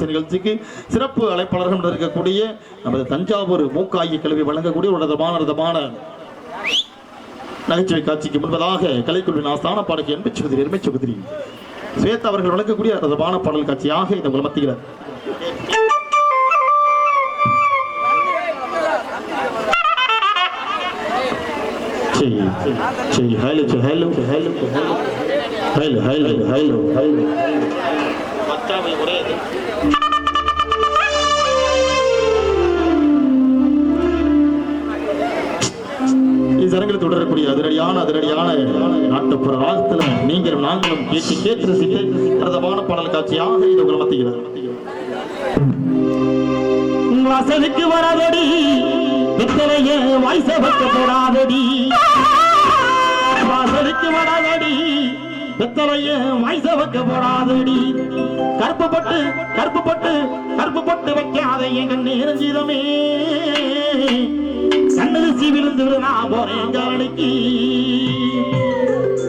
நிகழ்ச்சிக்கு சிறப்பு அழைப்பாளர்கள் இருக்கக்கூடிய நமது தஞ்சாவூர் மூக்காயி கல்வி வழங்கக்கூடிய ஒரு விதமான நகைச்சுவை காட்சிக்கு முன்பதாக கலைக்குழுவின் ஆஸ்தான பாடகி எம்பி சௌதரி எருமை சௌதரி ஸ்வேதா அவர்கள் வழங்கக்கூடிய விதமான பாடல் காட்சியாக இந்த உங்கள் மத்தியில் இசரங்கில் தொடரக்கூடிய அதிரடியான நாட்டுப்புற ராகத்துல நீங்களும் நாங்களும் கேட்டு பிரதமான பாடல் காட்சியாக இது உங்கள் மத்தியில் வாசலுக்கு வராதடி வெத்தலையே வாய்ஸ வைக்க போடாதடி வாசலுக்கு வராதடி வெத்தலையே வாய்ஸ வைக்க போடாதடி கருப்பு பட்டு வைக்காத எங்க நேரஞ்சிதமே கண்ணரிசி விழுந்து நான் போறேன் காரணிக்கு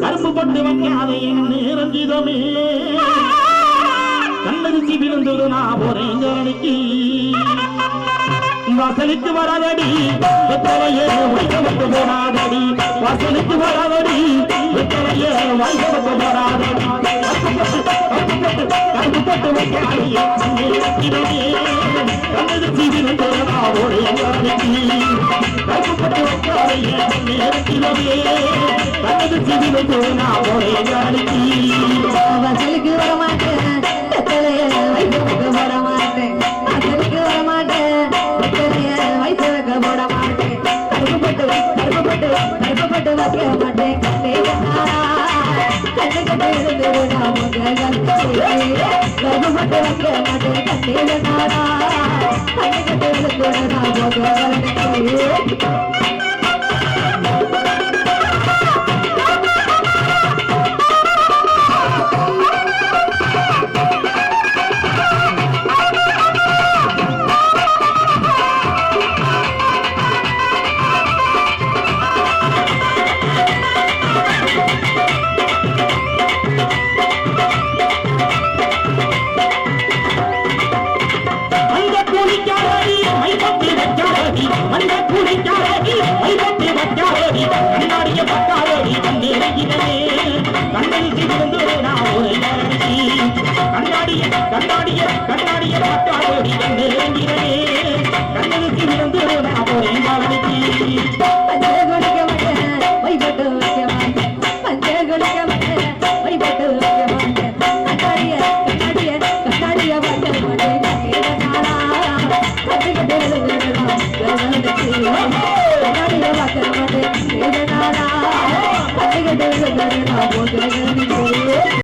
கருப்பு பட்டு வைக்காத என் நேரஞ்சிதமே கண்ணரிசி விழுந்து நான் போறேன் காரணிக்கு வாசலுக்கு வராதடி வெத்தலையே வைக்க போடாதடி வாசலுக்கு வராதடி வெத்தலையே வைக்க போடாதடி கருப்பு பட்டு வைக்காத என் நேரஞ்சிதமே கண்ணரிசி விழுந்து நான் போறேன் காரணிக்கு வசலுக்கு வர மாட்டேன் போட மாட்டேன் வசலுக்கு வர மாட்டேன் வயசு வைக்க போட மாட்டேன் கருப்புப்பட்டு வைக்க மாட்டேன் கண்ணு கட்டு இருந்து கருப்புப்பட்டு வைக்க மாட்டேன் கண்ணீர் நாடா கண்ணு கட்டு இருந்து